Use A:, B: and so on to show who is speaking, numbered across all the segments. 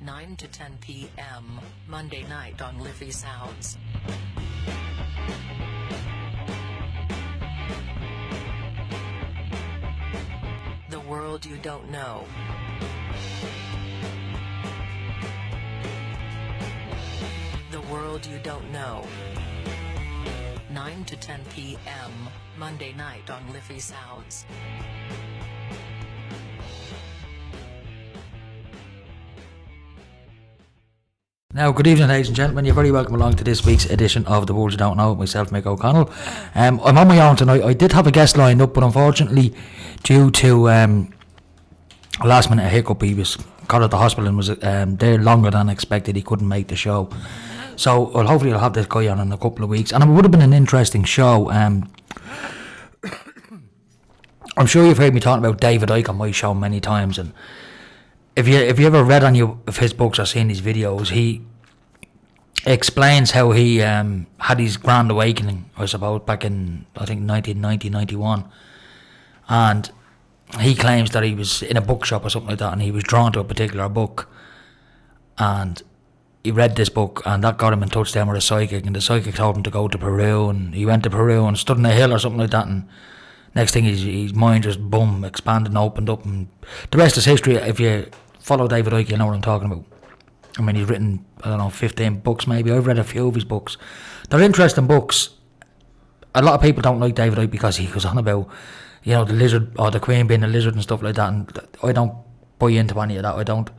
A: 9 to 10 p.m., Monday night on Liffey Sounds. The world you don't know. The world you don't know. 9 to 10 p.m., Monday night on Liffey Sounds.
B: Now, good evening, ladies and gentlemen. You're very welcome along to this week's edition of The World You Don't Know with myself, Mick O'Connell. I'm on my own tonight. I did have a guest lined up, but unfortunately, due to a last-minute hiccup, he was caught at the hospital and was there longer than expected. He couldn't make the show. So, hopefully I'll have this guy on in a couple of weeks. And it would have been an interesting show. I'm sure you've heard me talking about David Icke on my show many times, and if you ever read any of his books or seen his videos, he explains how he had his grand awakening, I suppose, back in, I think, 1990, 91. And he claims that he was in a bookshop or something like that, and he was drawn to a particular book. And he read this book, and that got him in touch then with a psychic, and the psychic told him to go to Peru, and he went to Peru and stood on a hill or something like that, and next thing his mind just expanded and opened up, and the rest is history. If you follow David Icke, you know what I'm talking about. I mean, he's written, 15 books maybe. I've read a few of his books. They're interesting books. A lot of people don't like David Icke because he goes on about, the lizard, or the Queen being a lizard and stuff like that, and I don't buy into any of that. I don't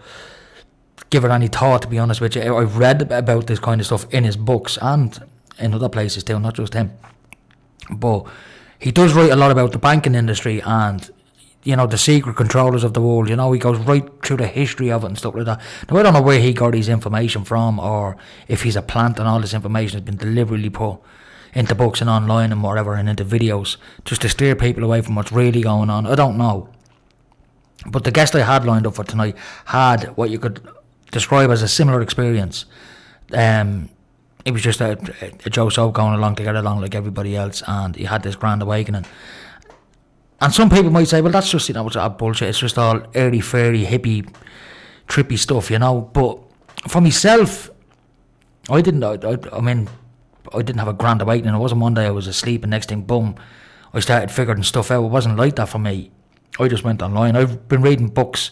B: give it any thought, to be honest with you. I've read about this kind of stuff in his books and in other places too, not just him. But he does write a lot about the banking industry and, the secret controllers of the world. He goes right through the history of it and stuff like that. Now, I don't know where he got his information from, or if he's a plant and all this information has been deliberately put into books and online and whatever, and into videos, just to steer people away from what's really going on. I don't know. But the guest I had lined up for tonight had what you could describe as a similar experience. It was just a Joe Soap going along to get along like everybody else, and he had this grand awakening. And some people might say, well, that's just, it's all bullshit. It's just all airy-fairy, hippie, trippy stuff, But for myself, I didn't have a grand awakening. It wasn't one day I was asleep and next thing, boom, I started figuring stuff out. It wasn't like that for me. I just went online. I've been reading books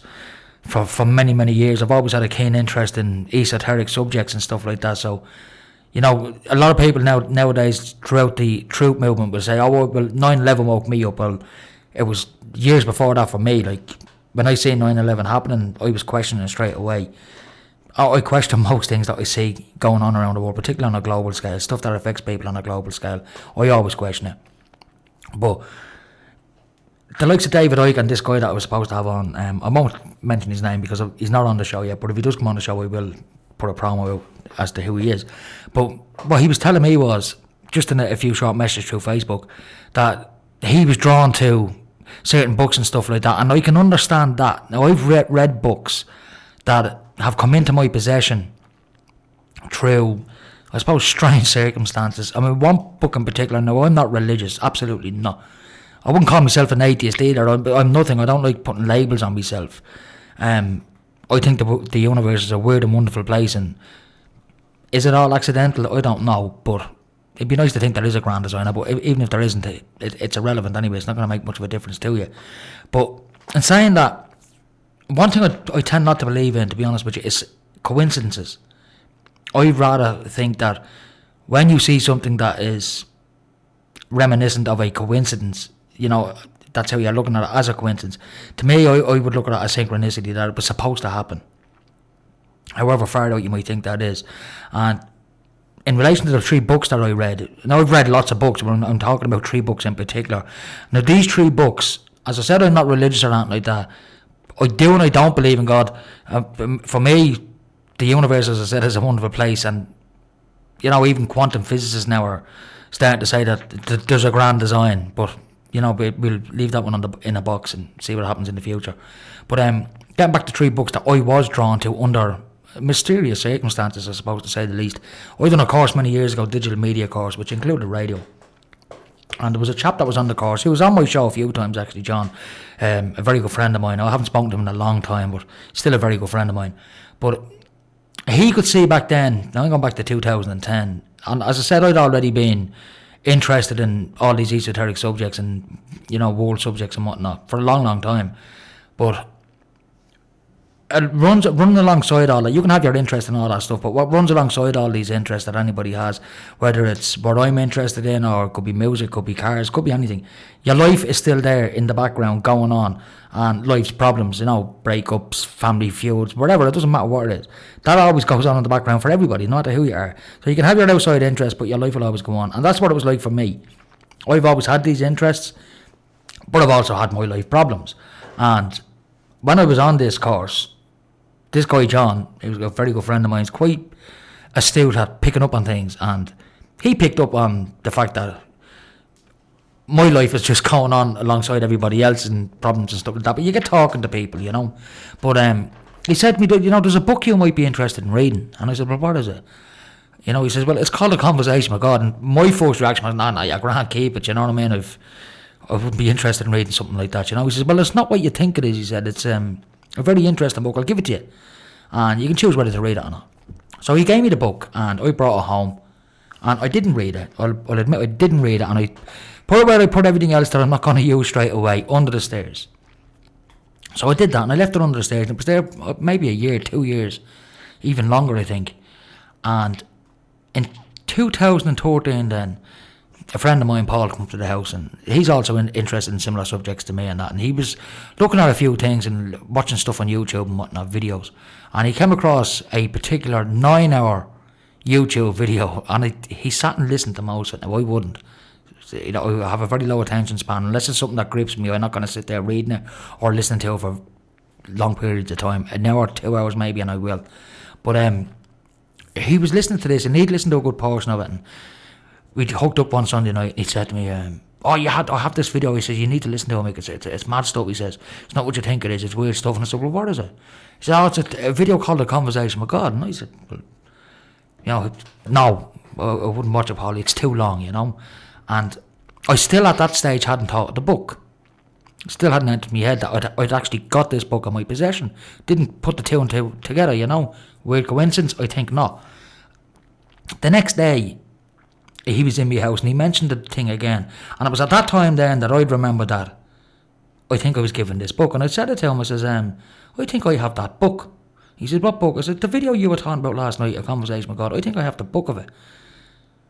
B: for many, many years. I've always had a keen interest in esoteric subjects and stuff like that. So, a lot of people nowadays throughout the truth movement will say, oh, well, 9/11 woke me up. Well, it was years before that for me. Like, when I see 9/11 happening, I was questioning it straight away. I question most things that I see going on around the world, particularly on a global scale, stuff that affects people on a global scale. I always question it. But the likes of David Icke and this guy that I was supposed to have on, I won't mention his name because he's not on the show yet, but if he does come on the show, I will put a promo out as to who he is. But what he was telling me was, just in a few short messages through Facebook, that he was drawn to certain books and stuff like that, and I can understand that. Now, I've read books that have come into my possession through, I suppose, strange circumstances. I mean, one book in particular, now I'm not religious, absolutely not. I wouldn't call myself an atheist either. I'm nothing. I don't like putting labels on myself. I think the universe is a weird and wonderful place, and is it all accidental? I don't know, but it'd be nice to think there is a grand designer, but even if there isn't, it's irrelevant anyway. It's not going to make much of a difference to you. But in saying that, one thing I tend not to believe in, to be honest with you, is coincidences. I'd rather think that when you see something that is reminiscent of a coincidence, that's how you're looking at it, as a coincidence. To me, I would look at it as synchronicity, that it was supposed to happen. However far out you might think that is. And in relation to the 3 books that I read, now I've read lots of books, but I'm talking about 3 books in particular. Now, these 3 books, as I said, I'm not religious or anything like that. I do and I don't believe in God. For me, the universe, as I said, is a wonderful place, and even quantum physicists now are starting to say that there's a grand design, but we'll leave that one in a box and see what happens in the future. But getting back to 3 books that I was drawn to under mysterious circumstances, I suppose, to say the least. I done a course many years ago, digital media course, which included radio. And there was a chap that was on the course, who was on my show a few times actually, John, a very good friend of mine. I haven't spoken to him in a long time, but still a very good friend of mine. But he could see back then, now I'm going back to 2010, and as I said, I'd already been interested in all these esoteric subjects and, world subjects and whatnot for a long, long time. But running alongside all that, you can have your interest in all that stuff, but what runs alongside all these interests that anybody has, whether it's what I'm interested in, or it could be music, could be cars, could be anything, your life is still there in the background going on, and life's problems, breakups, family feuds, whatever, it doesn't matter what it is, that always goes on in the background for everybody, no matter who you are. So you can have your outside interest, but your life will always go on, and that's what it was like for me. I've always had these interests, but I've also had my life problems. And when I was on this course, this guy John, he was a very good friend of mine, he's quite astute at picking up on things, and he picked up on the fact that my life is just going on alongside everybody else and problems and stuff like that, but you get talking to people, But he said to me, there's a book you might be interested in reading. And I said, well, what is it? He says, well, it's called A Conversation with God. And my first reaction was, no, you can't keep it, you know what I mean? I wouldn't be interested in reading something like that, He says, well, it's not what you think it is, he said. It's a very interesting book, I'll give it to you. And you can choose whether to read it or not. So he gave me the book, and I brought it home, and I didn't read it. I'll admit I didn't read it, and I put it where I put everything else that I'm not going to use straight away, under the stairs. So I did that, and I left it under the stairs, and it was there maybe a year, 2 years, even longer, I think. And in 2013 then, a friend of mine, Paul, come to the house, and he's also interested in similar subjects to me and that, and he was looking at a few things and watching stuff on YouTube and whatnot, videos, and he came across a particular 9-hour YouTube video, and he sat and listened to most of it. Now I wouldn't, I have a very low attention span. Unless it's something that grips me, I'm not going to sit there reading it or listening to it for long periods of time, an hour, 2 hours maybe, and I will. But he was listening to this, and he'd listened to a good portion of it, and we'd hooked up one Sunday night, and he said to me, I have this video, he says, you need to listen to him, because it's mad stuff, he says, it's not what you think it is, it's weird stuff. And I said, well, what is it? He said, it's a video called A Conversation with God. And I said, well, no, I wouldn't watch it, Paulie, it's too long, And I still at that stage hadn't thought of the book. Still hadn't entered my head that I'd actually got this book in my possession. Didn't put the two and two together, Weird coincidence? I think not. The next day, he was in my house and he mentioned the thing again, and it was at that time then that I'd remembered that I think I was given this book, and I said it to him. I says, I think I have that book. He said, what book? I said, the video you were talking about last night, A Conversation with God, I think I have the book of it.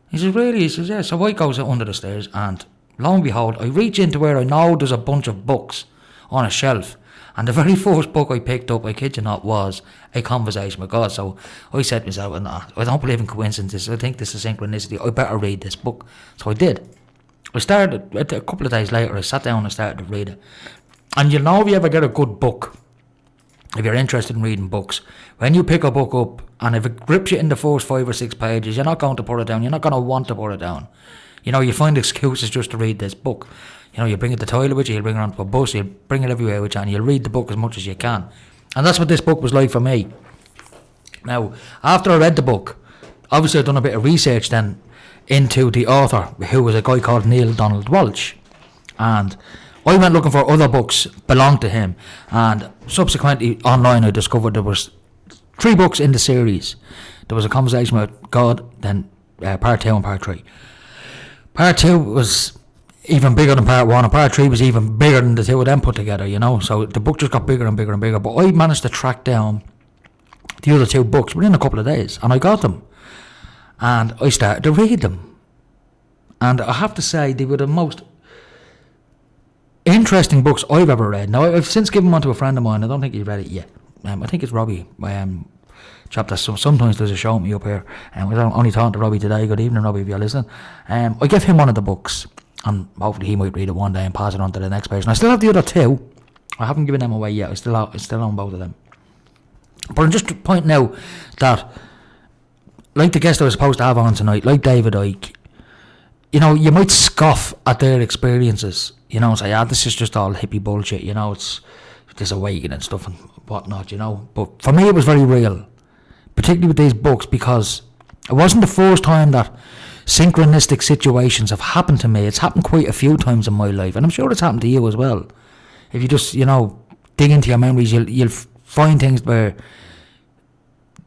B: He says, really? He says, yeah. So I goes under the stairs, and lo and behold, I reach into where I know there's a bunch of books on a shelf, and the very first book I picked up, I kid you not, was A Conversation with God. So I said to myself, nah, I don't believe in coincidences, I think this is synchronicity, I better read this book. So I did. I started, a couple of days later, I sat down and started to read it. And if you ever get a good book, if you're interested in reading books, when you pick a book up, and if it grips you in the first 5 or 6 pages, you're not going to put it down, you're not going to want to put it down. You find excuses just to read this book. You bring it to the toilet with you, you'll bring it onto a bus, you'll bring it everywhere with you, and you'll read the book as much as you can. And that's what this book was like for me. Now, after I read the book, obviously I'd done a bit of research then into the author, who was a guy called Neil Donald Walsh. And I went looking for other books belonging to him, and subsequently online I discovered there was 3 books in the series. There was A Conversation with God, then part 2 and part 3. Part 2 was even bigger than part 1, and part 3 was even bigger than the two of them put together, so the book just got bigger and bigger and bigger. But I managed to track down the other 2 books within a couple of days, and I got them, and I started to read them, and I have to say they were the most interesting books I've ever read. Now I've since given one to a friend of mine, I don't think he's read it yet. I think it's Robbie, chap that sometimes does a show with me up here, and we're only talking to Robbie today. Good evening, Robbie, if you're listening. I give him one of the books, and hopefully he might read it one day and pass it on to the next person. I still have the other 2. I haven't given them away yet. I still own both of them. But I'm just pointing out that, like the guest I was supposed to have on tonight, like David Icke, you might scoff at their experiences, and say, this is just all hippie bullshit, it's this awakening and stuff and whatnot, But for me it was very real, particularly with these books, because it wasn't the first time that synchronistic situations have happened to me. It's happened quite a few times in my life, and I'm sure it's happened to you as well. If you just, dig into your memories, you'll find things where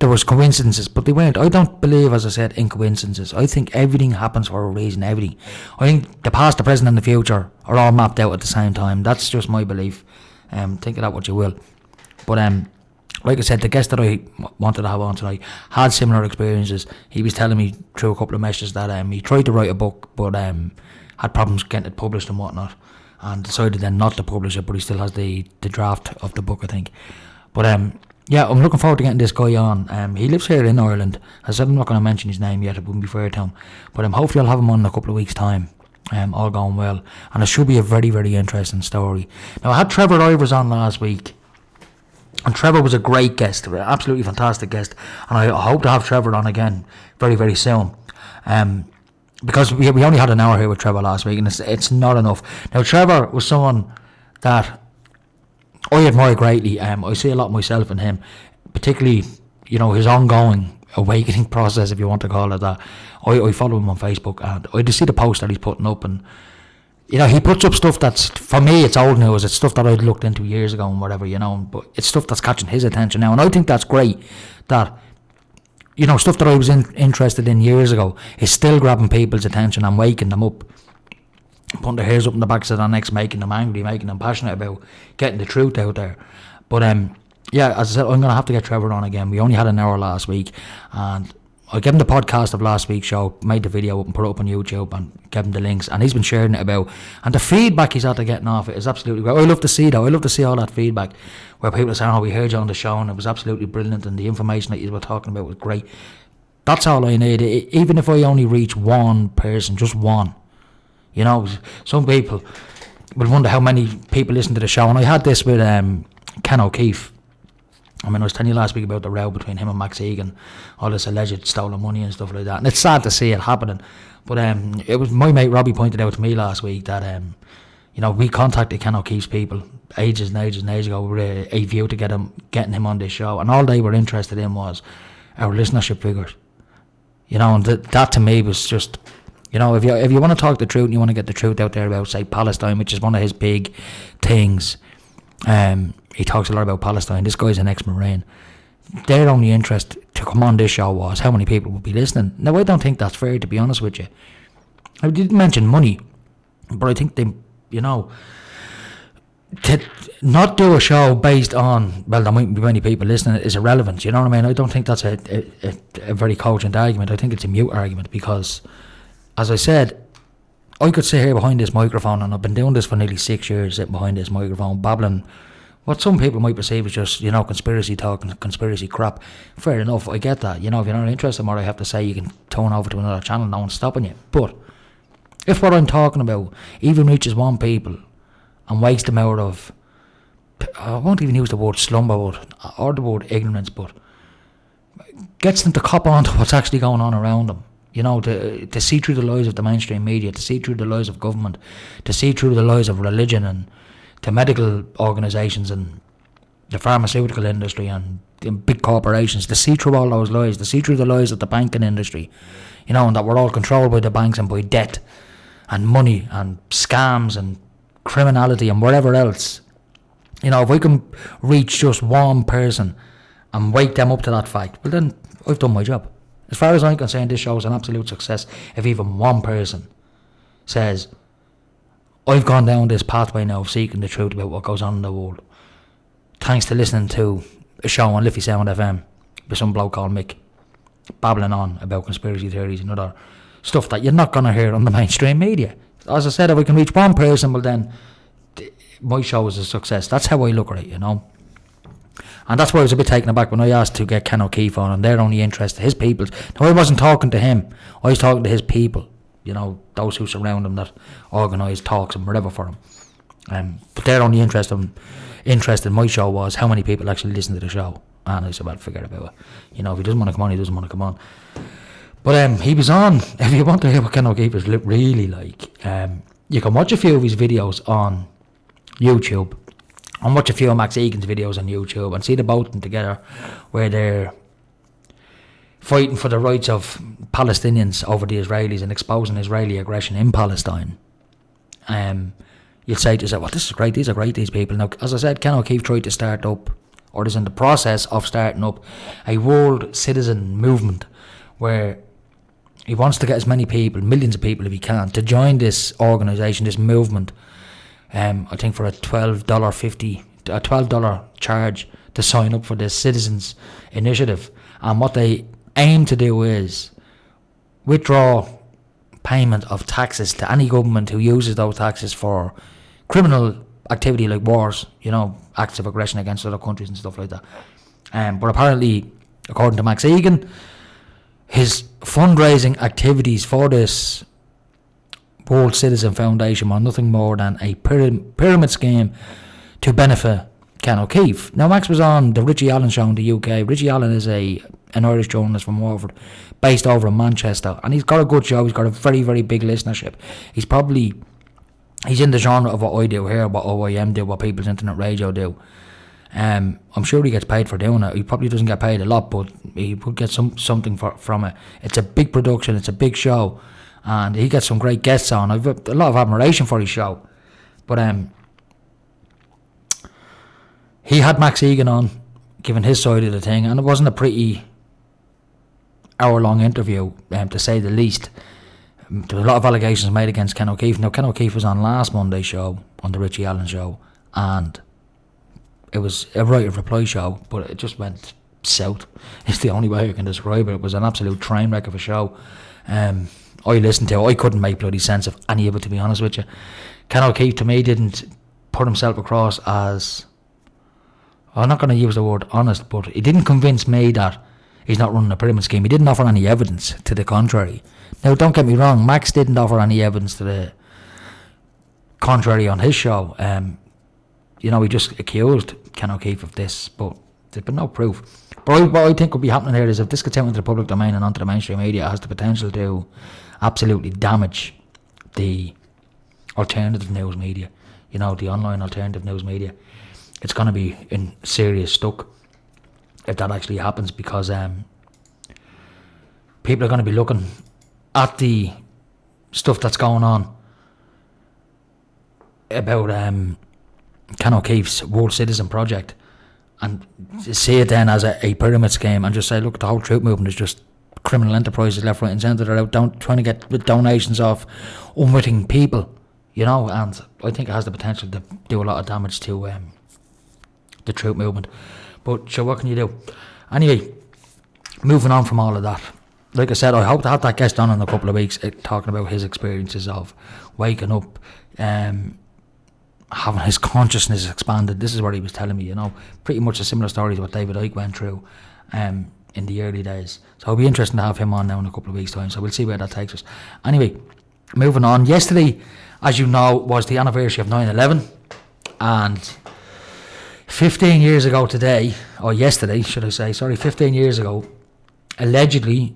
B: there was coincidences, but they weren't. I don't believe, as I said, in coincidences. I think everything happens for a reason, everything. I think the past, the present and the future are all mapped out at the same time. That's just my belief. Think of that what you will. But like I said, the guest that I wanted to have on tonight had similar experiences. He was telling me through a couple of messages that he tried to write a book, but had problems getting it published and whatnot, and decided then not to publish it, but he still has the draft of the book, I think. But yeah, I'm looking forward to getting this guy on. He lives here in Ireland. As I said, I'm not going to mention his name yet, it wouldn't be fair to him, but hopefully I'll have him on in a couple of weeks' time, all going well, and it should be a very, very interesting story. Now, I had Trevor Ivers on last week, and Trevor was a great guest, an absolutely fantastic guest, and I hope to have Trevor on again very, very soon. Because we only had an hour here with Trevor last week, and it's not enough. Now, Trevor was someone that I admire greatly. I see a lot myself in him, particularly, his ongoing awakening process, if you want to call it that. I follow him on Facebook, and I just see the posts that he's putting up, and he puts up stuff that's, for me, it's old news. It's stuff that I'd looked into years ago and whatever, but it's stuff that's catching his attention now, and I think that's great. That stuff that I was interested in years ago is still grabbing people's attention and waking them up, putting their hairs up in the backs of their necks, making them angry, making them passionate about getting the truth out there. But yeah, as I said, I'm going to have to get Trevor on again. We only had an hour last week, and I gave him the podcast of last week's show, made the video up and put it up on YouTube, and gave him the links, and he's been sharing it about, and the feedback he's after getting off it is absolutely great. I love to see that. I love to see all that feedback where people are saying, we heard you on the show and it was absolutely brilliant, and the information that you were talking about was great. That's all I need. Even if I only reach one person, just one. Some people will wonder how many people listen to the show, and I had this with Ken O'Keefe. I was telling you last week about the row between him and Max Egan, all this alleged stolen money and stuff like that, and it's sad to see it happening. But it was my mate Robbie pointed out to me last week that we contacted Ken O'Keefe's people ages and ages and ages ago with a view to getting him on this show, and all they were interested in was our listenership figures. And that to me was just, if you want to talk the truth and you want to get the truth out there about, say, Palestine, which is one of his big things. He talks a lot about Palestine. This guy's an ex-Marine. Their only interest to come on this show was how many people would be listening. Now, I don't think that's fair, to be honest with you. I didn't mention money, but I think they, to not do a show based on, well, there might be many people listening, is irrelevant. You know what I mean? I don't think that's a very cogent argument. I think it's a mute argument because, as I said, I could sit here behind this microphone, and I've been doing this for nearly 6 years, sitting behind this microphone, babbling what some people might perceive as just, conspiracy talk and conspiracy crap. Fair enough, I get that. If you're not interested in what I have to say, you can tune over to another channel, no one's stopping you. But if what I'm talking about even reaches one people and wakes them out of, I won't even use the word slumber or the word ignorance, but gets them to cop on to what's actually going on around them. To see through the lies of the mainstream media, to see through the lies of government, to see through the lies of religion and the medical organisations and the pharmaceutical industry and the big corporations, to see through all those lies, to see through the lies of the banking industry, and that we're all controlled by the banks and by debt and money and scams and criminality and whatever else. If I can reach just one person and wake them up to that fact, well then I've done my job. As far as I'm concerned, this show is an absolute success if even one person says, I've gone down this pathway now of seeking the truth about what goes on in the world, thanks to listening to a show on Liffey Sound FM with some bloke called Mick babbling on about conspiracy theories and other stuff that you're not going to hear on the mainstream media. As I said, if we can reach one person, well then my show is a success. That's how I look at it, And that's why I was a bit taken aback when I asked to get Ken O'Keefe on, and they're only interested, his people. Now, I wasn't talking to him, I was talking to his people, those who surround him that organise talks and whatever for him. But their only interest in my show was how many people actually listen to the show. And I said, well, forget about it. If he doesn't want to come on, he doesn't want to come on. But he was on. If you want to hear what Ken O'Keefe is really like, you can watch a few of his videos on YouTube, and watch a few of Max Egan's videos on YouTube, and see the both of them together where they're fighting for the rights of Palestinians over the Israelis and exposing Israeli aggression in Palestine. You'll say to yourself, well, this is great, these are great, these people. Now, as I said, Ken O'Keefe tried to start up or is in the process of starting up, a world citizen movement where he wants to get as many people, millions of people if he can, to join this organisation, this movement. I think for a $12 charge to sign up for this citizens initiative. And what they aim to do is withdraw payment of taxes to any government who uses those taxes for criminal activity like wars, acts of aggression against other countries and stuff like that. But apparently, according to Max Egan, his fundraising activities for this World Citizen Foundation were nothing more than a pyramid scheme to benefit Ken O'Keefe. Now, Max was on the Richie Allen show in the UK. Richie Allen is an Irish journalist from Waterford, based over in Manchester, and he's got a good show. He's got a very, very big listenership. He's in the genre of what I do here, what OIM do, what People's Internet Radio do. I'm sure he gets paid for doing it. He probably doesn't get paid a lot, but he would get something from it. It's a big production, it's a big show, and he gets some great guests on. I've a lot of admiration for his show. But he had Max Egan on, giving his side of the thing, and it wasn't a pretty hour-long interview, to say the least. There were a lot of allegations made against Ken O'Keefe. Now, Ken O'Keefe was on last Monday's show, on the Richie Allen show, and it was a right of reply show, but it just went south. It's the only way I can describe it. It was an absolute train wreck of a show. I listened to it. I couldn't make bloody sense of any of it, to be honest with you. Ken O'Keefe, to me, didn't put himself across as, I'm not going to use the word honest, but he didn't convince me that he's not running a pyramid scheme. He didn't offer any evidence to the contrary. Now, don't get me wrong, Max didn't offer any evidence to the contrary on his show. He just accused Ken O'Keefe of this, but there's been no proof. But what I think would be happening here is, if this gets out into the public domain and onto the mainstream media, it has the potential to absolutely damage the alternative news media, the online alternative news media. It's going to be in serious stuck if that actually happens, because people are going to be looking at the stuff that's going on about Ken O'Keefe's World Citizen Project and see it then as a pyramid scheme, and just say, look, the whole truth movement is just criminal enterprises left, right and centre. They're out trying to get donations off unwitting people, and I think it has the potential to do a lot of damage to the truth movement. But sure, what can you do? Anyway, moving on from all of that, like I said, I hope to have that guest on in a couple of weeks, talking about his experiences of waking up, having his consciousness expanded. This is what he was telling me, pretty much a similar story to what David Icke went through in the early days. So it'll be interesting to have him on now in a couple of weeks' time, so we'll see where that takes us. Anyway, moving on. Yesterday, as you know, was the anniversary of 9/11, and 15 years ago today, or yesterday should I say, 15 years ago, allegedly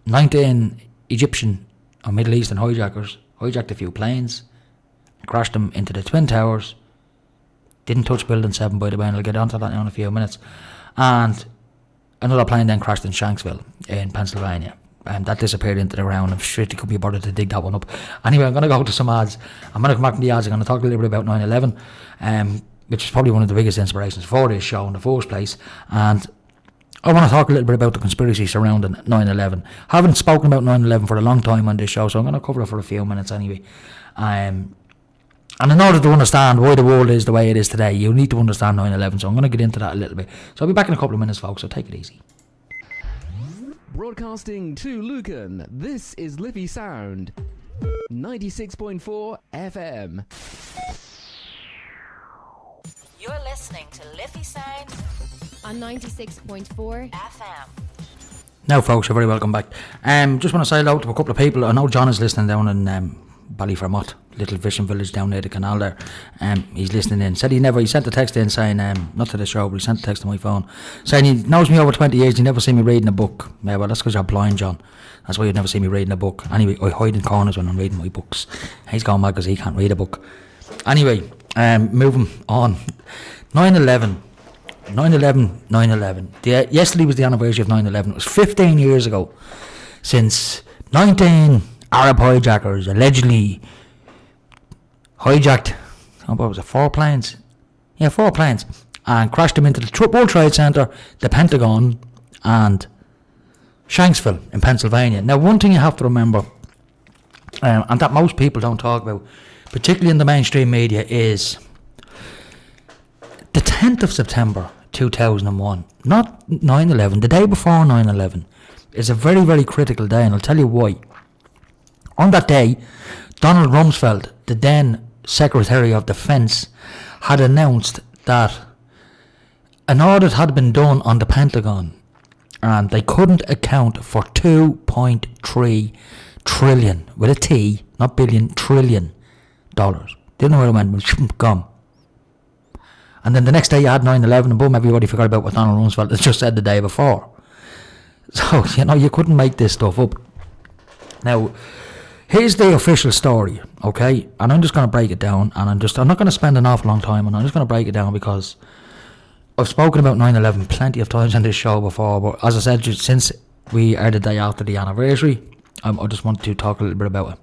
B: 19 Egyptian or Middle Eastern hijackers hijacked a few planes, crashed them into the Twin Towers. Didn't touch Building 7, by the way, and I'll get onto that now in a few minutes. And another plane then crashed in Shanksville in Pennsylvania, and that disappeared into the ground. I'm sure they could be bothered to dig that one up. Anyway, I'm going to go to some ads. I'm going to come back from the ads. I'm going to talk a little bit about 9/11, which is probably one of the biggest inspirations for this show in the first place. And I want to talk a little bit about the conspiracy surrounding 9/11. Haven't spoken about 9/11 for a long time on this show, so I'm going to cover it for a few minutes anyway. And in order to understand why the world is the way it is today, you need to understand 9/11, so I'm going to get into that a little bit. So I'll be back in a couple of minutes, folks, so take it easy.
C: Broadcasting to Lucan, this is Liffey Sound, 96.4 FM.
A: You're listening to Liffey Sound
D: on 96.4
A: FM.
B: Now, folks, you're very welcome back. Just want to say hello to a couple of people. I know John is listening down in Ballyfermot, little fishing village down near the canal there. He's listening in. Said he sent a text in saying, not to the show, but he sent a text to my phone saying he knows me over 20 years. He never seen me reading a book. Yeah, well, that's because you're blind, John. That's why you'd never see me reading a book. Anyway, I hide in corners when I'm reading my books. He's gone mad because he can't read a book. Anyway, moving on. 9/11. Yesterday was the anniversary of 9/11. It was 15 years ago since 19 Arab hijackers allegedly hijacked, what was it, 4 planes? Yeah, 4 planes. and crashed them into the World Trade Center, the Pentagon, and Shanksville in Pennsylvania. Now, one thing you have to remember, and that most people don't talk about, particularly in the mainstream media, is the 10th of September 2001, not 9/11, the day before 9/11, is a very, very critical day, and I'll tell you why. On that day, Donald Rumsfeld, the then Secretary of Defense, had announced that an audit had been done on the Pentagon, and they couldn't account for $2.3 trillion, with a T, not billion, trillion dollars. Didn't know where it went, gone. And then the next day you had 9/11, and boom, everybody forgot about what Donald Rumsfeld had just said the day before. So, you couldn't make this stuff up. Now, here's the official story, okay? And I'm just going to break it down, and I'm not going to spend an awful long time, and I'm just going to break it down because I've spoken about 9/11 plenty of times on this show before, but as I said, since we are the day after the anniversary, I just want to talk a little bit about it.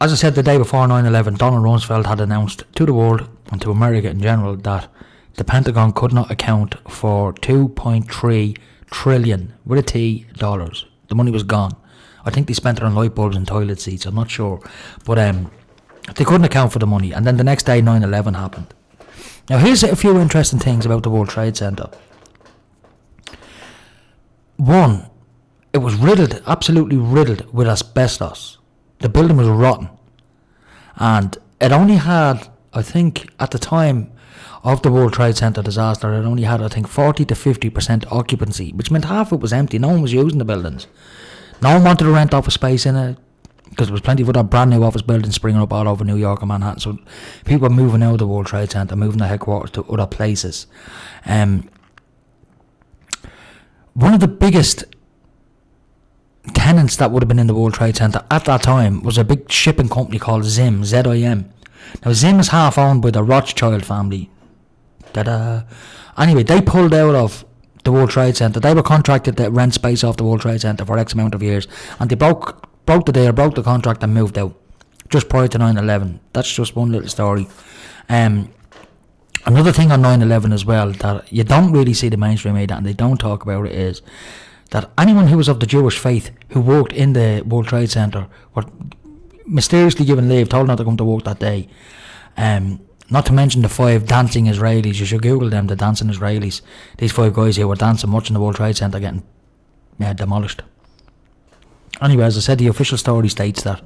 B: As I said, the day before 9/11, Donald Rumsfeld had announced to the world and to America in general that the Pentagon could not account for $2.3 trillion with a T dollars. The money was gone. I think they spent it on light bulbs and toilet seats. I'm not sure, but they couldn't account for the money. And then the next day, 9/11 happened. Now, here's a few interesting things about the World Trade Center. One, it was riddled, absolutely riddled with asbestos. The building was rotten, and it only had, I think, at the time of the World Trade Center disaster, it only had, I think, 40 to 50% occupancy, which meant half of it was empty. No one was using the buildings. No one wanted to rent office space in it, because there was plenty of other brand new office buildings springing up all over New York and Manhattan. So people were moving out of the World Trade Center, moving their headquarters to other places. One of the biggest tenants that would have been in the World Trade Center at that time was a big shipping company called Zim, Z-I-M. Now, Zim is half owned by the Rothschild family. Anyway, they pulled out of the World Trade Center. They were contracted to rent space off the World Trade Center for X amount of years, and they broke the deal, broke the contract, and moved out just prior to 9/11. That's just one little story. Another thing on 9/11 as well that you don't really see the mainstream media and they don't talk about it is that anyone who was of the Jewish faith who worked in the World Trade Center were mysteriously given leave, told not to come to work that day. Not to mention the 5 dancing Israelis. You should Google them, the dancing Israelis. These 5 guys who were dancing much in the World Trade Center getting demolished. Anyway, as I said, the official story states that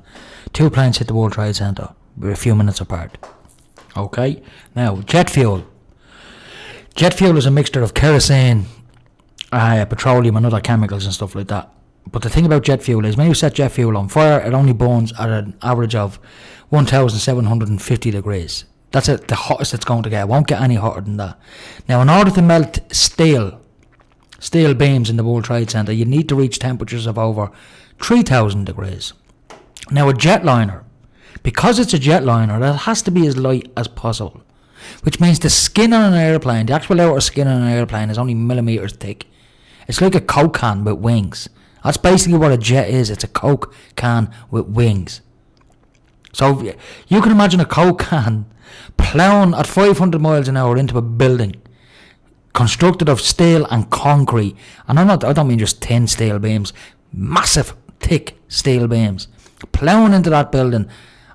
B: 2 planes hit the World Trade Center a few minutes apart. Okay, now jet fuel. Jet fuel is a mixture of kerosene, petroleum and other chemicals and stuff like that. But the thing about jet fuel is when you set jet fuel on fire, it only burns at an average of 1,750 degrees. That's it, the hottest it's going to get. It won't get any hotter than that. Now, in order to melt steel beams in the World Trade Center, you need to reach temperatures of over 3,000 degrees. Now, a jetliner, because it's a jetliner, it has to be as light as possible, which means the skin on an airplane, the actual outer skin on an airplane is only millimeters thick. It's like a Coke can with wings. That's basically what a jet is. It's a Coke can with wings. So you can imagine a Coke can plowing at 500 miles an hour into a building constructed of steel and concrete. And I don't mean just thin steel beams, massive, thick steel beams plowing into that building,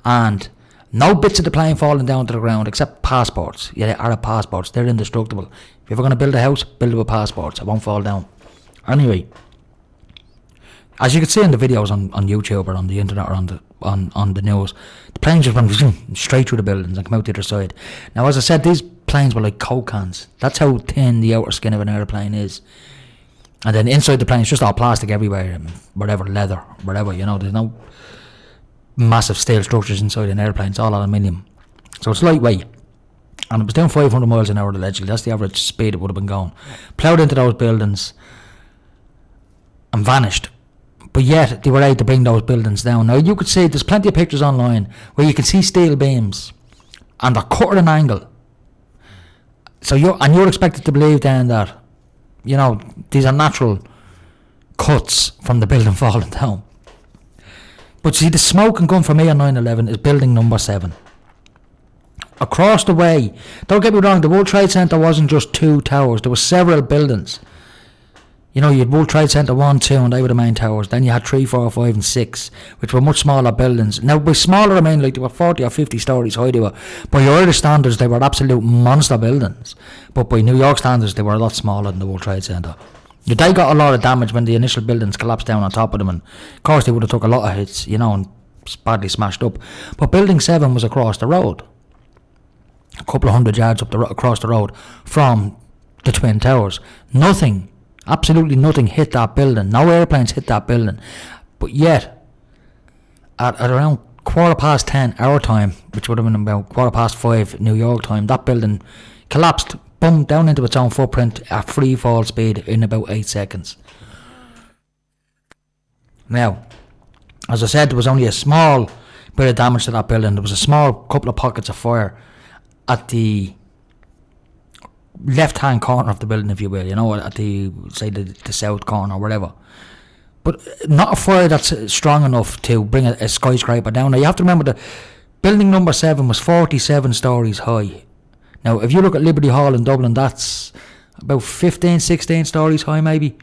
B: and no bits of the plane falling down to the ground except passports. Yeah, they are passports. They're indestructible. If you're ever going to build a house, build it with passports. It won't fall down. Anyway, as you can see in the videos on YouTube or on the internet or on the news, the planes just went straight through the buildings and come out the other side. Now, as I said, these planes were like Coke cans. That's how thin the outer skin of an airplane is. And then inside the plane, it's just all plastic everywhere, and whatever, leather, whatever, there's no massive steel structures inside an airplane. It's all aluminium. So it's lightweight. And it was down 500 miles an hour allegedly. That's the average speed it would have been going. Ploughed into those buildings and vanished. But yet, they were able to bring those buildings down. Now, you could see, there's plenty of pictures online where you can see steel beams and they're cut at an angle. So you're expected to believe then that, these are natural cuts from the building falling down. But see, the smoke and gun for me on 9/11 is building number 7. across the way. Don't get me wrong, the World Trade Center wasn't just 2 towers. There were several buildings. You know, you had World Trade Center 1, 2, and they were the main towers. Then you had 3, 4, 5, and 6, which were much smaller buildings. Now, by smaller, I mean, like, they were 40 or 50 stories high. They were, by Irish standards, they were absolute monster buildings. But by New York standards, they were a lot smaller than the World Trade Center. They got a lot of damage when the initial buildings collapsed down on top of them. And, of course, they would have took a lot of hits, you know, and badly smashed up. But Building 7 was across the road. A couple of hundred yards across the road from the Twin Towers. Nothing, absolutely nothing hit that building. No airplanes hit that building. But yet, at around 10:15 our time, which would have been about 5:15 New York time, that building collapsed, bumped down into its own footprint at free fall speed in about 8 seconds. Now, as I said, there was only a small bit of damage to that building. There was a small couple of pockets of fire at the left-hand corner of the building, if you will, you know, at the, say, the south corner or whatever. But not a fire that's strong enough to bring a skyscraper down. Now, you have to remember that building number 7 was 47 stories high. Now, if you look at Liberty Hall in Dublin, that's about 15, 16 stories high, maybe.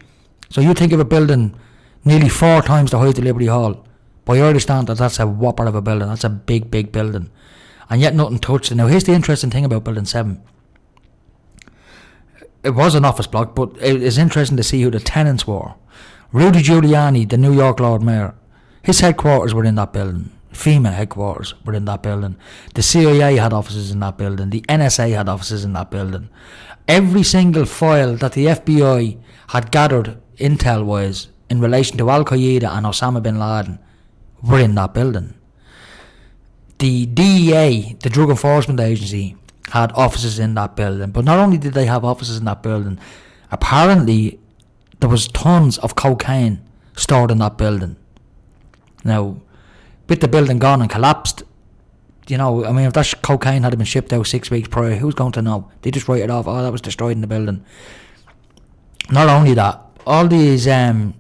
B: So you think of a building nearly 4 times the height of Liberty Hall. By Irish standards, that's a whopper of a building. That's a big, big building. And yet nothing touched it. Now, here's the interesting thing about Building 7. It was an office block, but it is interesting to see who the tenants were. Rudy Giuliani, the New York Lord Mayor, his headquarters were in that building. FEMA headquarters were in that building. The CIA had offices in that building. The NSA had offices in that building. Every single file that the FBI had gathered intel-wise in relation to Al-Qaeda and Osama bin Laden were in that building. The DEA, the Drug Enforcement Agency, had offices in that building. But not only did they have offices in that building, apparently there was tons of cocaine stored in that building. Now, with the building gone and collapsed, you know, I mean, if that cocaine had been shipped out 6 weeks prior, who's going to know? They just write it off, oh, that was destroyed in the building. Not only that, all these, you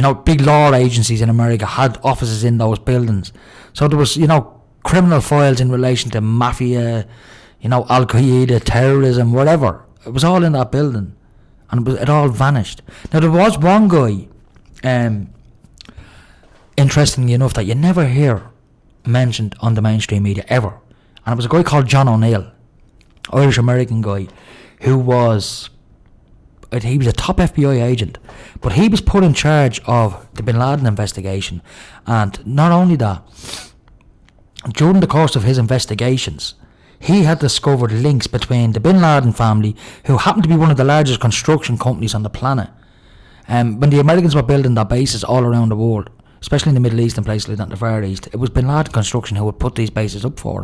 B: know, big law agencies in America had offices in those buildings. So there was, you know, criminal files in relation to mafia, you know, Al-Qaeda, terrorism, whatever. It was all in that building. And it all vanished. Now, there was one guy, interestingly enough, that you never hear mentioned on the mainstream media ever. And it was a guy called John O'Neill, Irish-American guy, who was, he was a top FBI agent, but he was put in charge of the Bin Laden investigation. And not only that, during the course of his investigations, he had discovered links between the Bin Laden family, who happened to be one of the largest construction companies on the planet. When the Americans were building their bases all around the world, especially in the Middle East and places like that in the Far East, it was Bin Laden Construction who would put these bases up for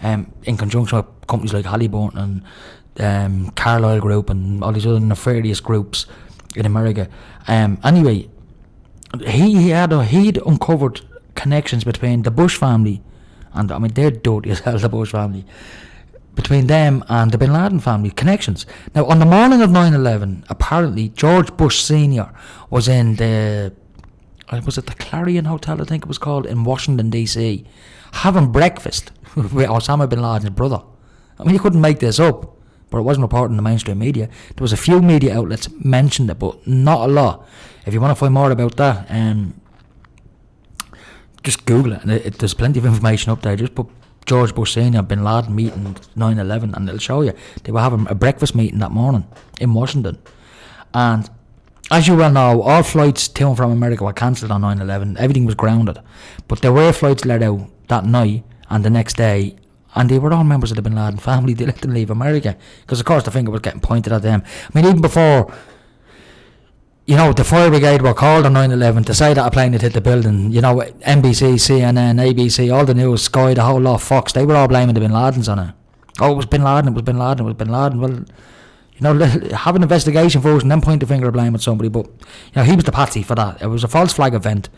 B: them, in conjunction with companies like Halliburton and Carlyle Group and all these other nefarious groups in America. Anyway, he'd uncovered connections between the Bush family, and I mean, they're dirty as hell, the Bush family, between them and the Bin Laden family, connections. Now, on the morning of 9/11, apparently George Bush Sr. was in was it the Clarion Hotel, I think it was called, in Washington DC, having breakfast with Osama bin Laden's brother. I mean, you couldn't make this up, but it wasn't reported in the mainstream media. There was a few media outlets mentioned it, but not a lot. If you want to find more about that, just Google it, and there's plenty of information up there. Just put George Bush Sr. Bin Laden meeting 9/11, and it'll show you. They were having a breakfast meeting that morning in Washington. And as you well know, all flights to and from America were cancelled on 9/11. Everything was grounded. But there were flights let out that night and the next day, and they were all members of the Bin Laden family. They let them leave America, because of course the finger was getting pointed at them. I mean, even before, you know, the fire brigade were called on 9/11 to say that a plane had hit the building. You know, NBC, CNN, ABC, all the news, Sky, the whole lot, Fox, they were all blaming the Bin Ladens on it. Oh, it was Bin Laden, it was Bin Laden, it was Bin Laden. Well, you know, have an investigation first and then point the finger of blame at somebody. But, you know, he was the patsy for that. It was a false flag event.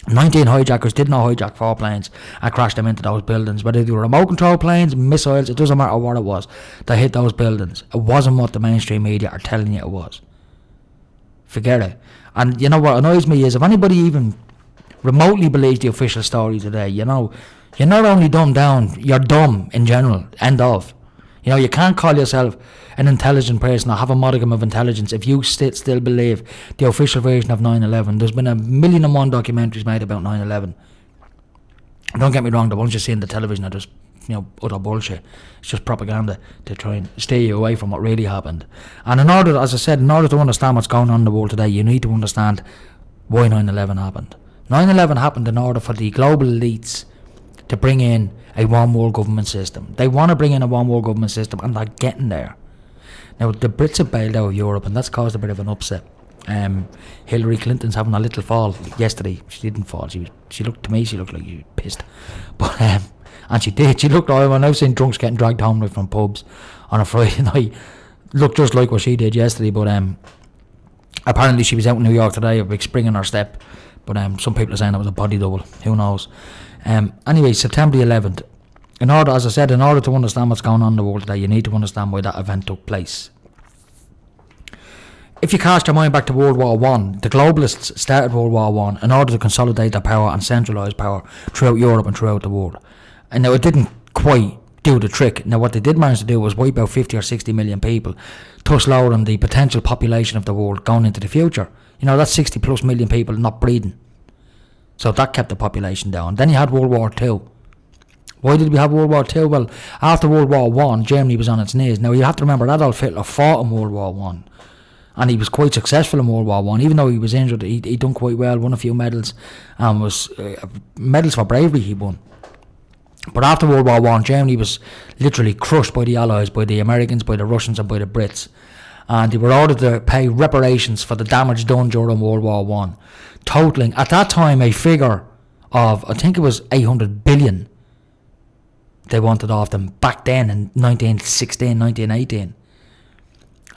B: 19 hijackers did not hijack 4 planes and crash them into those buildings. Whether they were remote control planes, missiles, it doesn't matter what it was that hit those buildings. It wasn't what the mainstream media are telling you it was. Forget it. And you know what annoys me is, if anybody even remotely believes the official story today, you know, You're not only dumbed down, you're dumb in general. End of. You know, you can't call yourself an intelligent person or have a modicum of intelligence if you still believe the official version of 9/11. There's been 1,000,001 documentaries made about 9/11. Don't get me wrong, the ones you see on the television are just, utter bullshit. It's just propaganda to try and steer you away from what really happened. And in order, as I said, in order to understand what's going on in the world today, you need to understand why 9/11 happened. 9/11 happened in order for the global elites to bring in a one world government system. They want to bring in a one world government system, and they're getting there. Now, the Brits have bailed out of Europe, and that's caused a bit of an upset. Hillary Clinton's having a little fall yesterday. She didn't fall. She looked to me. She looked like she was pissed, but and she did. She looked. I've seen drunks getting dragged home from pubs on a Friday night. Looked just like what she did yesterday. But apparently she was out in New York today, a big spring in her step. But some people are saying it was a body double. Who knows? Anyway, September 11th. As I said, in order to understand what's going on in the world today, you need to understand why that event took place. If you cast your mind back to World War One, the globalists started World War One in order to consolidate their power and centralise power throughout Europe and throughout the world. And now it didn't quite do the trick. Now what they did manage to do was wipe out 50 or 60 million people, thus lowering the potential population of the world going into the future. That's 60 plus million people not breeding. So that kept the population down. Then you had World War Two. Why did we have World War Two? Well, after World War One, Germany was on its knees. Now you have to remember Adolf Hitler fought in World War One. And he was quite successful in World War One, even though he was injured. He done quite well, won a few medals, and was medals for bravery he won. But after World War One, Germany was literally crushed by the Allies, by the Americans, by the Russians, and by the Brits, and they were ordered to pay reparations for the damage done during World War One, totaling at that time a figure of, I think it was 800 billion. They wanted off them back then in 1916, 1918.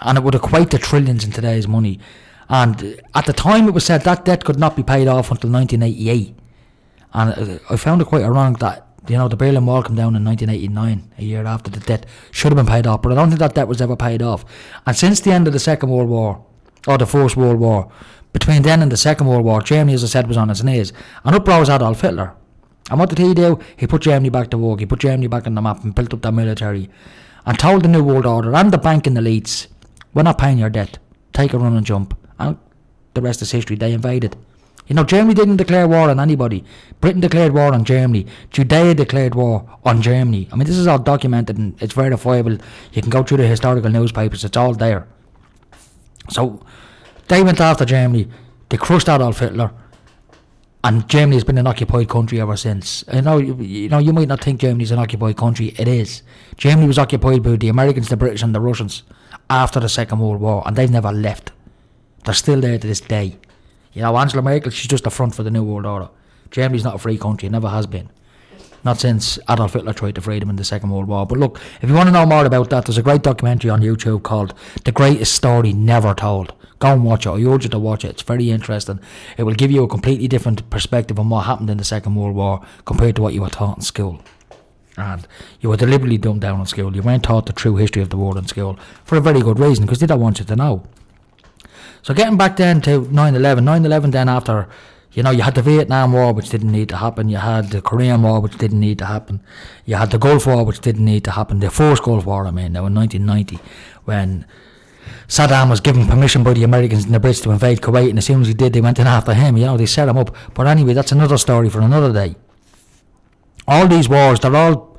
B: And it would equate to trillions in today's money. And at the time it was said that debt could not be paid off until 1988. And I found it quite ironic that, the Berlin Wall came down in 1989, a year after the debt should have been paid off. But I don't think that debt was ever paid off. And since the end of the Second World War, or the First World War, between then and the Second World War, Germany, as I said, was on its knees. And up rose Adolf Hitler. And what did he do? He put Germany back to work. He put Germany back on the map and built up their military. And told the New World Order and the banking elites, we're not paying your debt. Take a run and jump. And the rest is history. They invaded. Germany didn't declare war on anybody. Britain declared war on Germany. Judea declared war on Germany. I mean, this is all documented and it's verifiable. You can go through the historical newspapers. It's all there. So they went after Germany. They crushed Adolf Hitler. And Germany has been an occupied country ever since. You might not think Germany's an occupied country. It is. Germany was occupied by the Americans, the British and the Russians after the Second World War, and they've never left. They're still there to this day. Angela Merkel, she's just a front for the New World Order. Germany's not a free country, it never has been. Not since Adolf Hitler tried to free them in the Second World War. But look, if you want to know more about that, there's a great documentary on YouTube called The Greatest Story Never Told. Go and watch it. I urge you to watch it. It's very interesting. It will give you a completely different perspective on what happened in the Second World War compared to what you were taught in school. And you were deliberately dumbed down in school. You weren't taught the true history of the war in school for a very good reason, because they don't want you to know. So getting back then to 9/11. 9/11 then after, you had the Vietnam War, which didn't need to happen. You had the Korean War, which didn't need to happen. You had the Gulf War, which didn't need to happen. The first Gulf War, now in 1990, when Saddam was given permission by the Americans and the Brits to invade Kuwait, and as soon as he did, they went in after him. They set him up. But anyway, that's another story for another day. All these wars, they're all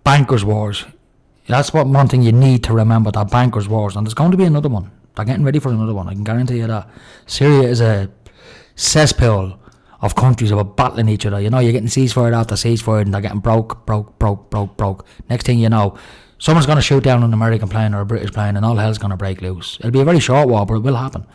B: bankers' wars. That's one thing you need to remember, they're bankers' wars. And there's going to be another one. They're getting ready for another one, I can guarantee you that. Syria is a cesspool of countries who are battling each other. You're getting ceasefire after ceasefire, and they're getting broke. Next thing you know, someone's going to shoot down an American plane or a British plane, and all hell's going to break loose. It'll be a very short war, but it will happen.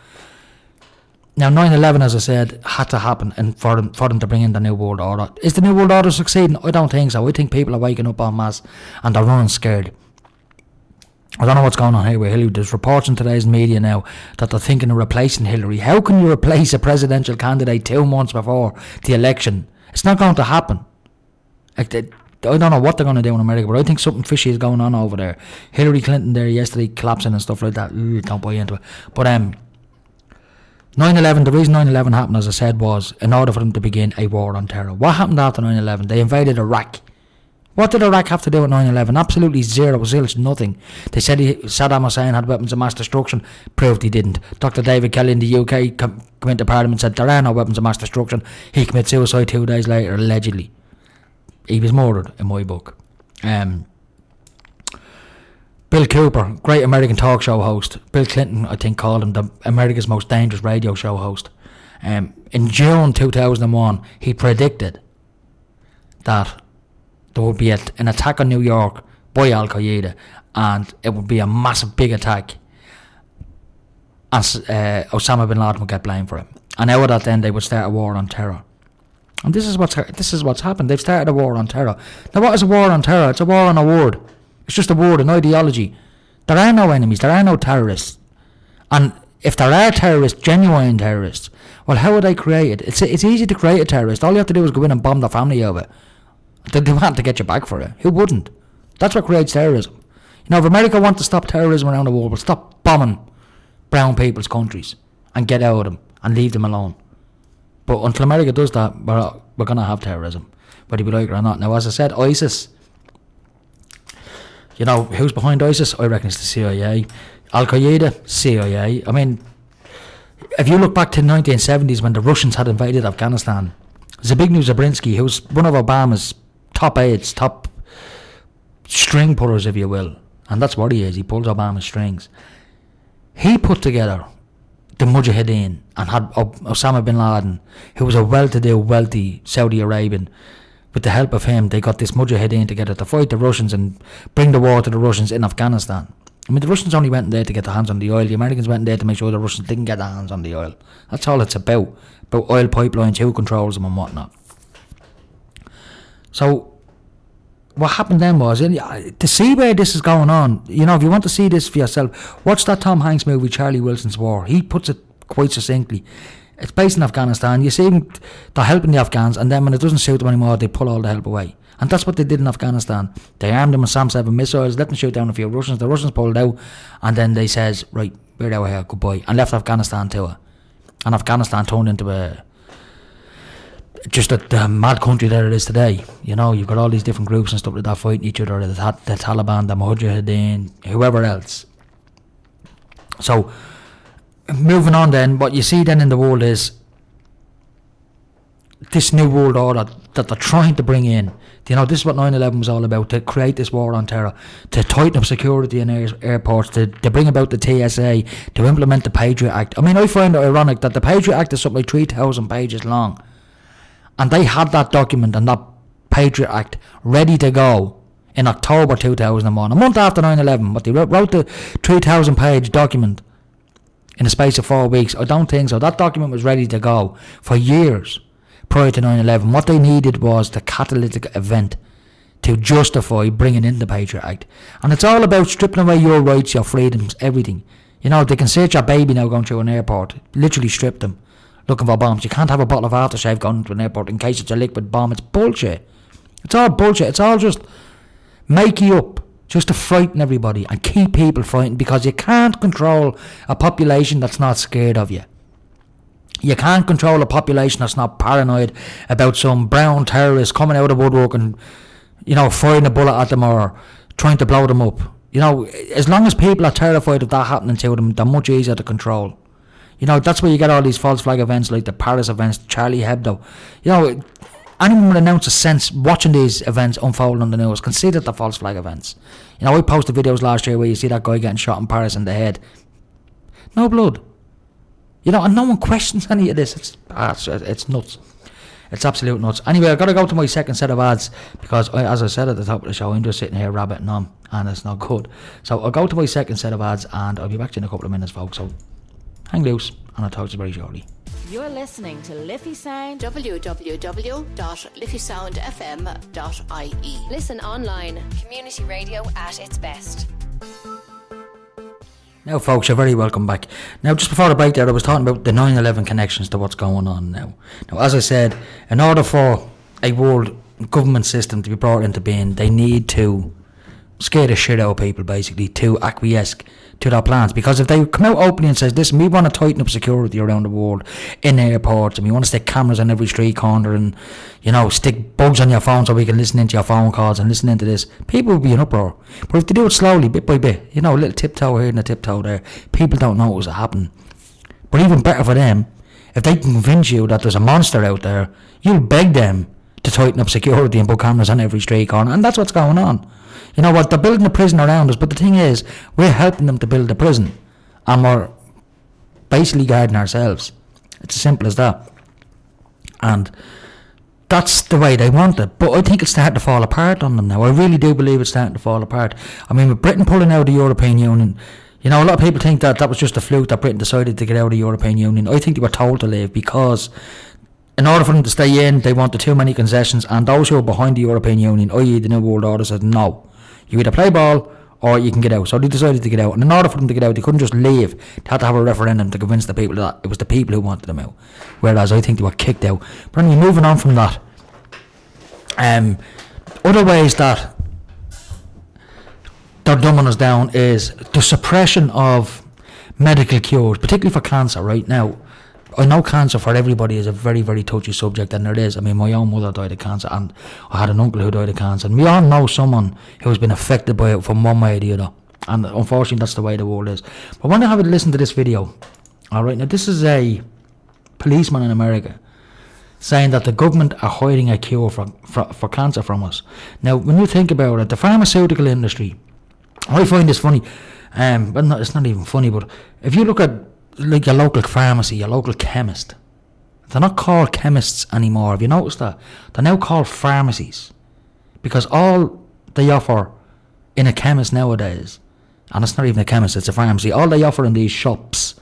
B: Now, 9/11, as I said, had to happen and for them to bring in the New World Order. Is the New World Order succeeding? I don't think so. I think people are waking up en masse and they're running scared. I don't know what's going on here with Hillary. There's reports in today's media now that they're thinking of replacing Hillary. How can you replace a presidential candidate 2 months before the election? It's not going to happen. I don't know what they're going to do in America, but I think something fishy is going on over there. Hillary Clinton there yesterday collapsing and stuff like that. Don't buy into it. But 9/11, the reason 9/11 happened, as I said, was in order for them to begin a war on terror. What happened after 9/11? They invaded Iraq. What did Iraq have to do with 9/11? Absolutely zero, zilch, nothing. They said Saddam Hussein had weapons of mass destruction. Proved he didn't. Dr. David Kelly in the UK come into Parliament and said there are no weapons of mass destruction. He committed suicide 2 days later, allegedly. He was murdered, in my book. Bill Cooper, great American talk show host. Bill Clinton, I think, called him the America's most dangerous radio show host. In June 2001, he predicted that there would be an attack on New York by Al Qaeda, and it would be a massive, big attack, and Osama bin Laden would get blamed for it. And out of that, then they would start a war on terror. And this is what's happened. They've started a war on terror. Now, what is a war on terror? It's a war on a word. It's just a word, an ideology. There are no enemies. There are no terrorists. And if there are terrorists, genuine terrorists, well, how are they created? It's easy to create a terrorist. All you have to do is go in and bomb the family of it. They want to get you back for it. Who wouldn't? That's what creates terrorism. You know, if America wants to stop terrorism around the world, we'll stop bombing brown people's countries and get out of them and leave them alone. But until America does that, we're going to have terrorism, whether we like it or not. Now, as I said, ISIS, you know, who's behind ISIS? I reckon it's the CIA. Al Qaeda, CIA. I mean, if you look back to the 1970s when the Russians had invaded Afghanistan, Zbigniew Brzezinski, who's one of Obama's top aides, top string pullers, if you will, and that's what he is, he pulls Obama's strings. He put together the Mujahideen and had Osama bin Laden, who was a well-to-do, wealthy Saudi Arabian. With the help of him, they got this Mujahideen together to fight the Russians and bring the war to the Russians in Afghanistan. I mean, the Russians only went in there to get their hands on the oil. The Americans went in there to make sure the Russians didn't get their hands on the oil. That's all it's about oil pipelines, who controls them and whatnot. So, what happened then was, to see where this is going on, you know, if you want to see this for yourself, watch that Tom Hanks movie, Charlie Wilson's War. He puts it quite succinctly. It's based in Afghanistan. You see them, they're helping the Afghans, and then when it doesn't suit them anymore, they pull all the help away. And that's what they did in Afghanistan. They armed them with SAM-7 missiles, let them shoot down a few Russians. The Russians pulled out, and then they says, right, we're out here, goodbye, and left Afghanistan to it. And Afghanistan turned into just the mad country that it is today. You know, you've got all these different groups and stuff like that fighting each other, the Taliban, the Mujahideen, whoever else. So, moving on then, what you see then in the world is this new world order that they're trying to bring in. You know, this is what 9/11 was all about, to create this war on terror, to tighten up security in airports, to bring about the TSA, to implement the Patriot Act. I mean, I find it ironic that the Patriot Act is something like 3,000 pages long. And they had that document and that Patriot Act ready to go in October 2001, a month after 9/11. But they wrote the 3,000 page document in the space of 4 weeks. I don't think so. That document was ready to go for years prior to 9/11. What they needed was the catalytic event to justify bringing in the Patriot Act. And it's all about stripping away your rights, your freedoms, everything. You know, they can search your baby now going through an airport, literally strip them, looking for bombs. You can't have a bottle of aftershave going into an airport in case it's a liquid bomb. It's bullshit. It's all bullshit. It's all just making up, just to frighten everybody and keep people frightened, because you can't control a population that's not scared of you. You can't control a population that's not paranoid about some brown terrorist coming out of woodwork and, you know, firing a bullet at them or trying to blow them up. You know, as long as people are terrified of that happening to them, they're much easier to control. You know, that's where you get all these false flag events like the Paris events, Charlie Hebdo. You know, anyone with an ounce of sense watching these events unfold on the news can see that they're false flag events. You know, I posted videos last year where you see that guy getting shot in Paris in the head. No blood. You know, and no one questions any of this. It's nuts. It's absolute nuts. Anyway, I've got to go to my second set of ads because, as I said at the top of the show, I'm just sitting here rabbiting on and it's not good. So I'll go to my second set of ads and I'll be back to you in a couple of minutes, folks. So hang loose and I'll talk to you very shortly.
E: You're listening to Liffey Sound, www.liffeysoundfm.ie.
D: Listen online. Community radio at its best.
B: Now, folks, you're very welcome back. Now, just before the break there, I was talking about the 9/11 connections to what's going on now. Now, as I said, in order for a world government system to be brought into being, they need to scare the shit out of people, basically, to acquiesce to their plans. Because if they come out openly and says, listen, we want to tighten up security around the world in airports, and we want to stick cameras on every street corner, and, you know, stick bugs on your phone so we can listen into your phone calls and listen into this, people will be in uproar. But if they do it slowly, bit by bit, you know, a little tiptoe here and a tiptoe there, people don't know what's happening. But even better for them, if they can convince you that there's a monster out there, you'll beg them to tighten up security and put cameras on every street corner, and that's what's going on. You know what, they're building a prison around us, but the thing is, we're helping them to build a prison, and we're basically guarding ourselves. It's as simple as that. And that's the way they want it, but I think it's starting to fall apart on them now. I really do believe it's starting to fall apart. I mean, with Britain pulling out of the European Union, you know, a lot of people think that was just a fluke that Britain decided to get out of the European Union. I think they were told to leave, because in order for them to stay in, they wanted too many concessions, and those who are behind the European Union, i.e. the New World Order, said no. You either play ball or you can get out. So they decided to get out, and in order for them to get out, they couldn't just leave. They had to have a referendum to convince the people that it was the people who wanted them out, whereas I think they were kicked out. But anyway, moving on from that, other ways that they're dumbing us down is the suppression of medical cures, particularly for cancer. Right now, I know cancer for everybody is a very, very touchy subject, and it is. I mean, my own mother died of cancer, and I had an uncle who died of cancer, and we all know someone who's been affected by it from one way or the other, and unfortunately that's the way the world is. But I want to have a listen to this video. Alright, now this is a policeman in America saying that the government are hiding a cure for cancer from us. Now, when you think about it, the pharmaceutical industry, I find this funny, but no, it's not even funny, but if you look at like your local pharmacy, your local chemist, they're not called chemists anymore. Have you noticed that? They're now called pharmacies, because all they offer in a chemist nowadays, and it's not even a chemist, it's a pharmacy, all they offer in these shops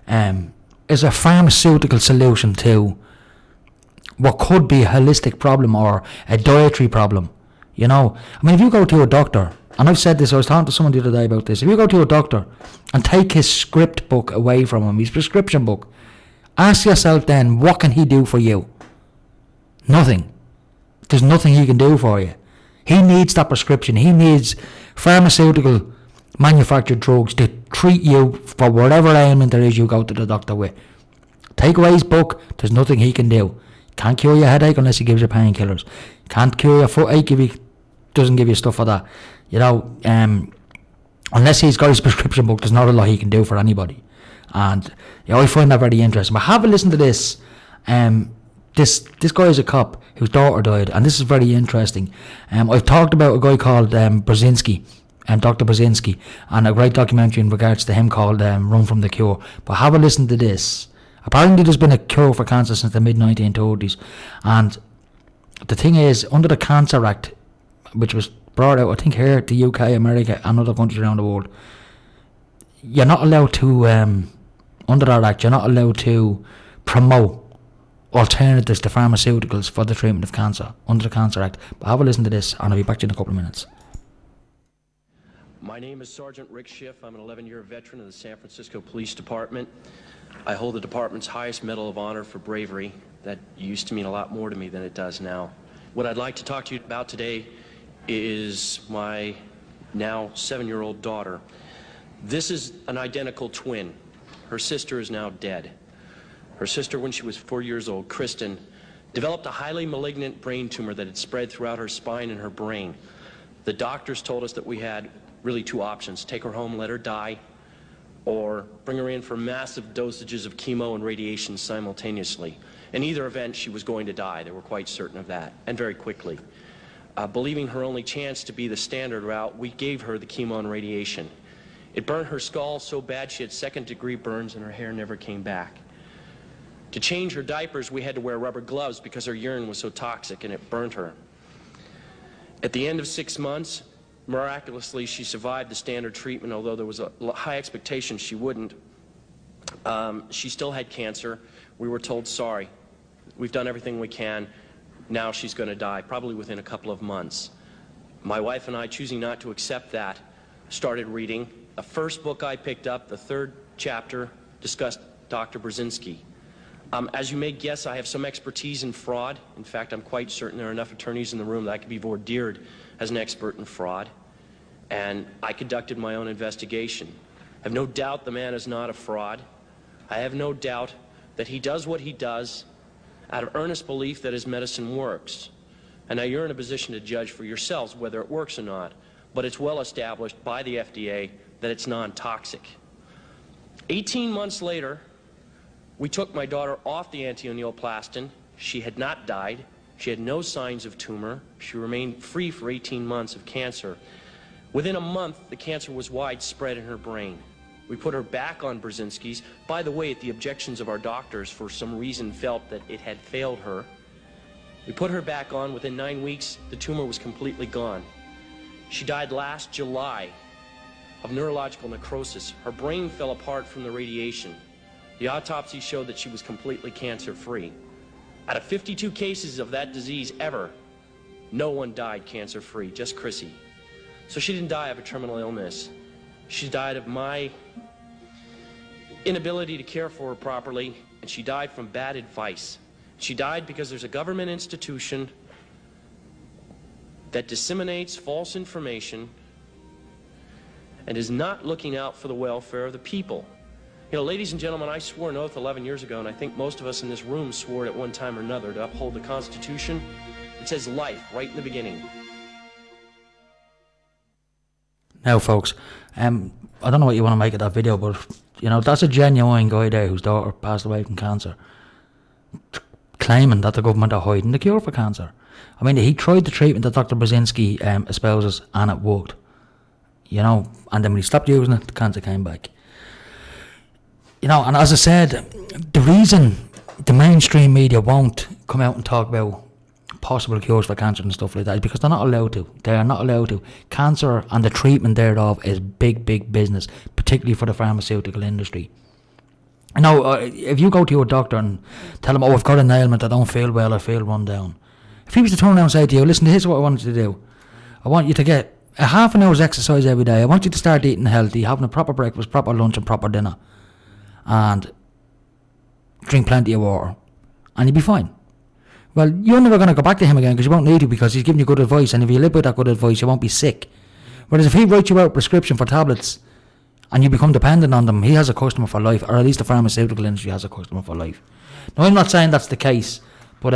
B: is a pharmaceutical solution to what could be a holistic problem or a dietary problem. You know, I mean, if you go to a doctor, and I've said this, I was talking to someone the other day about this, if you go to a doctor and take his script book away from him, his prescription book, ask yourself then, what can he do for you? Nothing. There's nothing he can do for you. He needs that prescription. He needs pharmaceutical manufactured drugs to treat you for whatever ailment there is you go to the doctor with. Take away his book, there's nothing he can do. Can't cure your headache unless he gives you painkillers. Can't cure your foot ache if he doesn't give you stuff for that. You know, unless he's got his prescription book, there's not a lot he can do for anybody. And you know, I find that very interesting. But have a listen to this. This guy is a cop whose daughter died, and this is very interesting. I've talked about a guy called Brzezinski, Dr. Brzezinski, and a great documentary in regards to him called Run From The Cure. But have a listen to this. Apparently there's been a cure for cancer since the mid-1930s, and the thing is, under the Cancer Act, which was brought out, I think, here to UK, America, and other countries around the world, you're not allowed to, under that act, you're not allowed to promote alternatives to pharmaceuticals for the treatment of cancer, under the Cancer Act. But have a listen to this, and I'll be back to you in a couple of minutes.
F: My name is Sergeant Rick Schiff. I'm an 11-year veteran of the San Francisco Police Department. I hold the department's highest Medal of Honor for bravery. That used to mean a lot more to me than it does now. What I'd like to talk to you about today is my now 7-year-old daughter. This is an identical twin. Her sister is now dead. Her sister, when she was 4 years old, Kristen, developed a highly malignant brain tumor that had spread throughout her spine and her brain. The doctors told us that we had really two options: take her home, let her die, or bring her in for massive dosages of chemo and radiation simultaneously. In either event, she was going to die. They were quite certain of that, and very quickly. Believing her only chance to be the standard route, we gave her the chemo and radiation. It burned her skull so bad she had second-degree burns and her hair never came back. To change her diapers, we had to wear rubber gloves because her urine was so toxic and it burned her. At the end of 6 months, miraculously, she survived the standard treatment, although there was a high expectation she wouldn't. She still had cancer. We were told, sorry, we've done everything we can. Now she's going to die, probably within a couple of months. My wife and I, choosing not to accept that, started reading. The first book I picked up, the third chapter, discussed Dr. Brzezinski. As you may guess, I have some expertise in fraud. In fact, I'm quite certain there are enough attorneys in the room that I could be voir dired as an expert in fraud. and I conducted my own investigation. I have no doubt the man is not a fraud. I have no doubt that he does what he does out of earnest belief that his medicine works. And now you're in a position to judge for yourselves whether it works or not, but it's well established by the FDA that it's non-toxic. 18 months later, we took my daughter off the anti-neoplastin. She had not died. She had no signs of tumor. She remained free for 18 months of cancer. Within a month, the cancer was widespread in her brain. We put her back on Brzezinski's. By the way, at the objections of our doctors, for some reason felt that it had failed her. We put her back on. Within 9 weeks, the tumor was completely gone. She died last July of neurological necrosis. Her brain fell apart from the radiation. The autopsy showed that she was completely cancer-free. Out of 52 cases of that disease ever, no one died cancer-free, just Chrissy. So she didn't die of a terminal illness. She died of my inability to care for her properly, and she died from bad advice. She died because there's a government institution that disseminates false information and is not looking out for the welfare of the people. You know, ladies and gentlemen, I swore an oath 11 years ago, and I think most of us in this room swore at one time or another to uphold the Constitution. It says life right in the beginning.
B: Now, folks, I don't know what you want to make of that video, but, you know, that's a genuine guy there whose daughter passed away from cancer, claiming that the government are hiding the cure for cancer. I mean, he tried the treatment that Dr. Brzezinski espouses, and it worked. You know, and then when he stopped using it, the cancer came back. You know, and as I said, the reason the mainstream media won't come out and talk about possible cures for cancer and stuff like that is because they're not allowed to. They are not allowed to. Cancer and the treatment thereof is big, big business, particularly for the pharmaceutical industry. You know, if you go to your doctor and tell him, oh, I've got an ailment, I don't feel well, I feel run down. If he was to turn around and say to you, listen, here's what I want you to do. I want you to get a half an hour's exercise every day. I want you to start eating healthy, having a proper breakfast, proper lunch and proper dinner. And drink plenty of water. And you'll be fine. Well, you're never going to go back to him again because you won't need to, because he's giving you good advice, and if you live with that good advice, you won't be sick. Whereas if he writes you out a prescription for tablets and you become dependent on them, he has a customer for life, or at least the pharmaceutical industry has a customer for life. Now, I'm not saying that's the case, but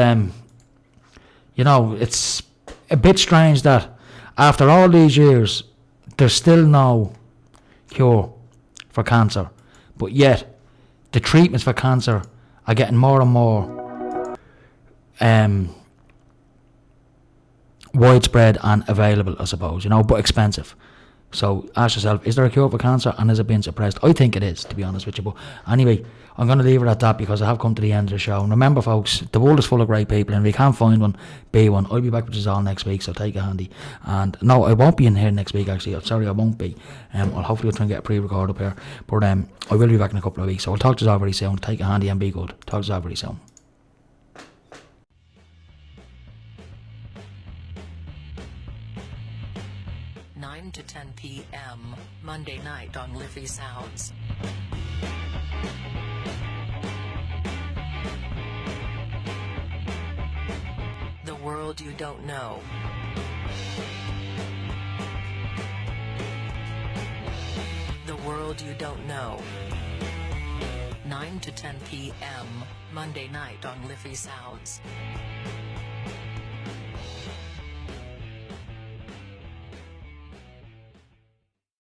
B: you know, it's a bit strange that after all these years, there's still no cure for cancer, but yet the treatments for cancer are getting more and more widespread and available, I suppose, you know, but expensive. So ask yourself, is there a cure for cancer, and is it being suppressed? I think it is, to be honest with you. But anyway, I'm going to leave it at that because I have come to the end of the show. And remember, folks, the world is full of great people, and if you can't find one, be one. I'll be back with you all next week, so take it handy. And no, I won't be in here next week, actually. I'm sorry, I won't be. I'll hopefully try and get a pre-record up here. But I will be back in a couple of weeks, so I'll talk to you all very soon. Take it handy and be good. Talk to you all very soon.
A: To 10 p.m. Monday night on Liffey Sounds. The world you don't know. The world you don't know. 9 to 10 p.m. Monday night on Liffey Sounds.